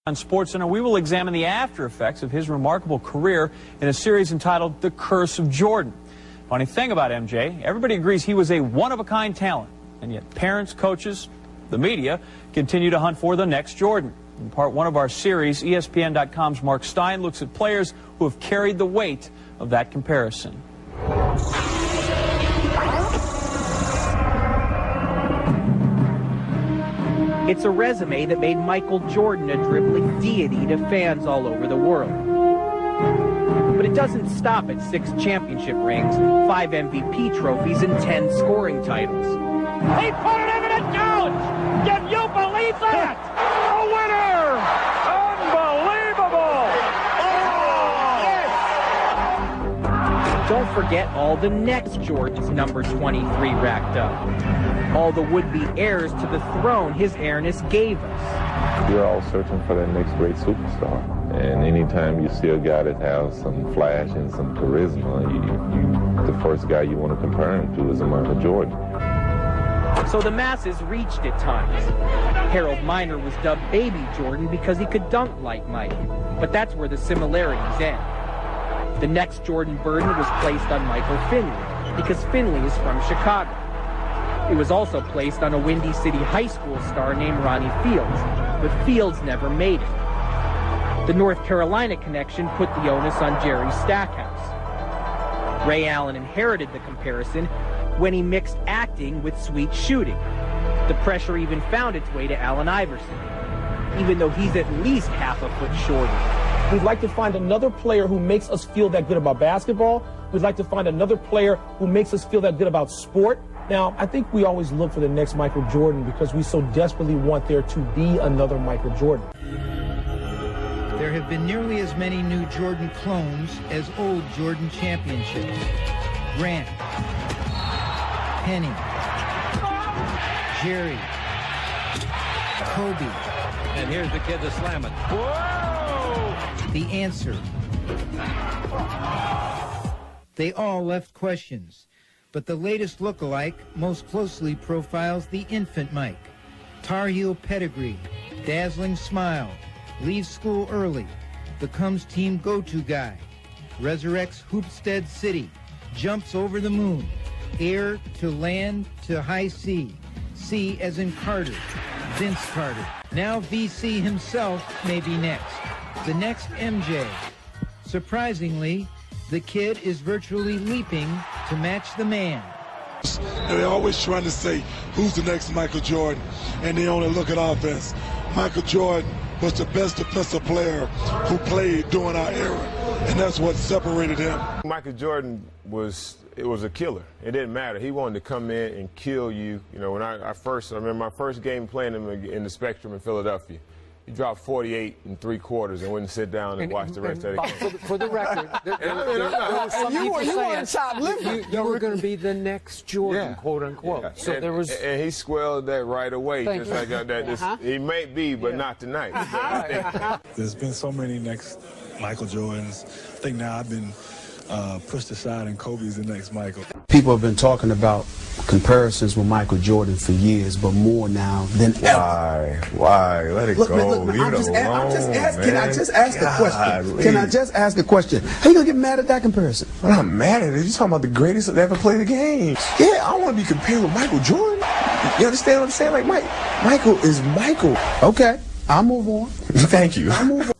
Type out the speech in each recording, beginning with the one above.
On SportsCenter, we will examine the after effects of his remarkable career in a series entitled The Curse of Jordan. Funny thing about MJ, everybody agrees he was a one-of-a-kind talent, and yet parents, coaches, the media continue to hunt for the next Jordan. In part one of our series, ESPN.com's Mark Stein looks at players who have carried the weight of that comparison. It's a resume that made Michael Jordan a dribbling deity to fans all over the world. But it doesn't stop at 6 championship rings, 5 MVP trophies, and 10 scoring titles. He put it into the couch! Can you believe that? A winner! Unbelievable! Oh, yes! Don't forget all the next Jordan's number 23 racked up. All the would-be heirs to the throne his airness gave us. We're all searching for that next great superstar. And anytime you see a guy that has some flash and some charisma, the first guy you want to compare him to is a Michael Jordan. So the masses reached at times. Harold Miner was dubbed Baby Jordan because he could dunk like Mike. But that's where the similarities end. The next Jordan burden was placed on Michael Finley because Finley is from Chicago. It was also placed on a Windy City High School star named Ronnie Fields, but Fields never made it. The North Carolina connection put the onus on Jerry Stackhouse. Ray Allen inherited the comparison when he mixed acting with sweet shooting. The pressure even found its way to Allen Iverson, even though he's at least half a foot shorter. We'd like to find another player who makes us feel that good about basketball. We'd like to find another player who makes us feel that good about sport. Now, I think we always look for the next Michael Jordan because we so desperately want there to be another Michael Jordan. There have been nearly as many new Jordan clones as old Jordan championships. Grant, Penny, Jerry, Kobe. And here's the kid to slam it. Whoa! The answer. They all left questions. But the latest lookalike most closely profiles the infant Mike. Tar Heel pedigree, dazzling smile, leaves school early, becomes team go-to guy, resurrects Hoopstead City, jumps over the moon, air to land to high sea, sea as in Carter, Vince Carter. Now VC himself may be next, the next MJ. Surprisingly, the kid is virtually leaping to match the man. And they're always trying to say, who's the next Michael Jordan? And they only look at offense. Michael Jordan was the best defensive player who played during our era. And that's what separated him. Michael Jordan was a killer. It didn't matter. He wanted to come in and kill you. You know, when I remember my first game playing him in the Spectrum in Philadelphia. He dropped 48 3/4 and wouldn't sit down and watch the rest of the game. For the record, there was some people saying you were going to be the next Jordan, quote unquote. Yeah. So there was, and he squelled that right away, just like that. He may be, but not tonight. There's been so many next Michael Jordans. I think now I've been pushed aside, and Kobe's the next Michael. People have been talking about comparisons with Michael Jordan for years, but more now than ever. Why? Let it go. Can I just ask a question? Can I just ask a question? How you gonna get mad at that comparison? I'm not mad at it. You're talking about the greatest that ever played the game. Yeah, I want to be compared with Michael Jordan. You understand what I'm saying? Like, Michael is Michael. Okay, I'll move on. Thank you. I'll move on.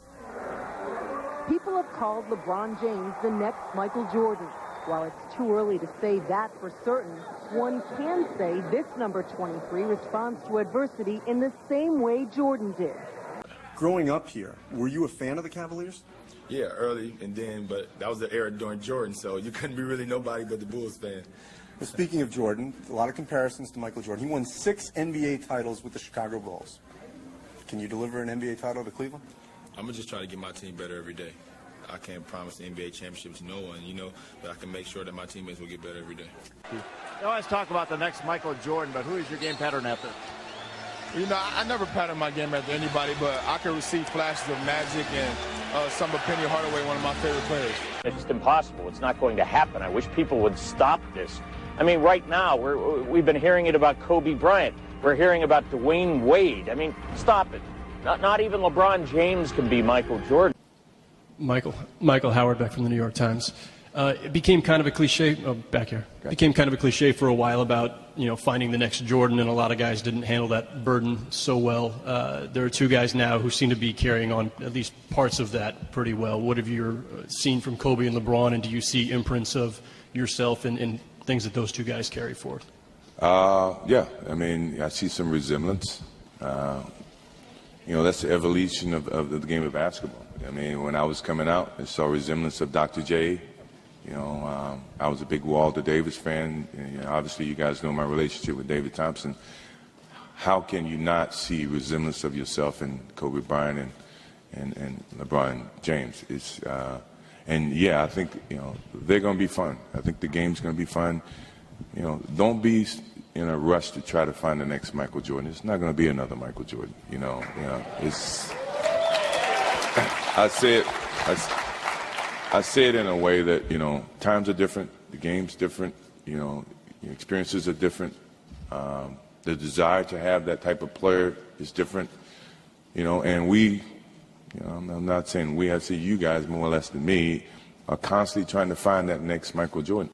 People have called LeBron James the next Michael Jordan. While it's too early to say that for certain, one can say this number 23 responds to adversity in the same way Jordan did. Growing up here, were you a fan of the Cavaliers? Yeah, early and then, but that was the era during Jordan, so you couldn't be really nobody but the Bulls fan. Well, speaking of Jordan, a lot of comparisons to Michael Jordan. He won 6 NBA titles with the Chicago Bulls. Can you deliver an NBA title to Cleveland? I'm going to just try to get my team better every day. I can't promise the NBA championships to no one, but I can make sure that my teammates will get better every day. You always talk about the next Michael Jordan, but who is your game pattern after? I never pattern my game after anybody, but I can receive flashes of magic and some of Penny Hardaway, one of my favorite players. It's impossible. It's not going to happen. I wish people would stop this. I mean, right now, we've been hearing it about Kobe Bryant. We're hearing about Dwyane Wade. I mean, stop it. Not even LeBron James can be Michael Jordan. Michael Howard back from the New York Times. It became kind of a cliche. Back here. It became kind of a cliche for a while about finding the next Jordan, and a lot of guys didn't handle that burden so well. There are two guys now who seem to be carrying on at least parts of that pretty well. What have you seen from Kobe and LeBron, and do you see imprints of yourself in things that those two guys carry forth? Yeah, I mean, I see some resemblance. That's the evolution of the game of basketball. I mean, when I was coming out, I saw resemblance of Dr. J. I was a big Walter Davis fan. Obviously, you guys know my relationship with David Thompson. How can you not see resemblance of yourself in Kobe Bryant and LeBron James? I think they're going to be fun. I think the game's going to be fun. Don't be in a rush to try to find the next Michael Jordan. It's not going to be another Michael Jordan. I say it in a way that, times are different, the game's different, your experiences are different. The desire to have that type of player is different, and we, I'm not saying we, I see you guys more or less than me, are constantly trying to find that next Michael Jordan.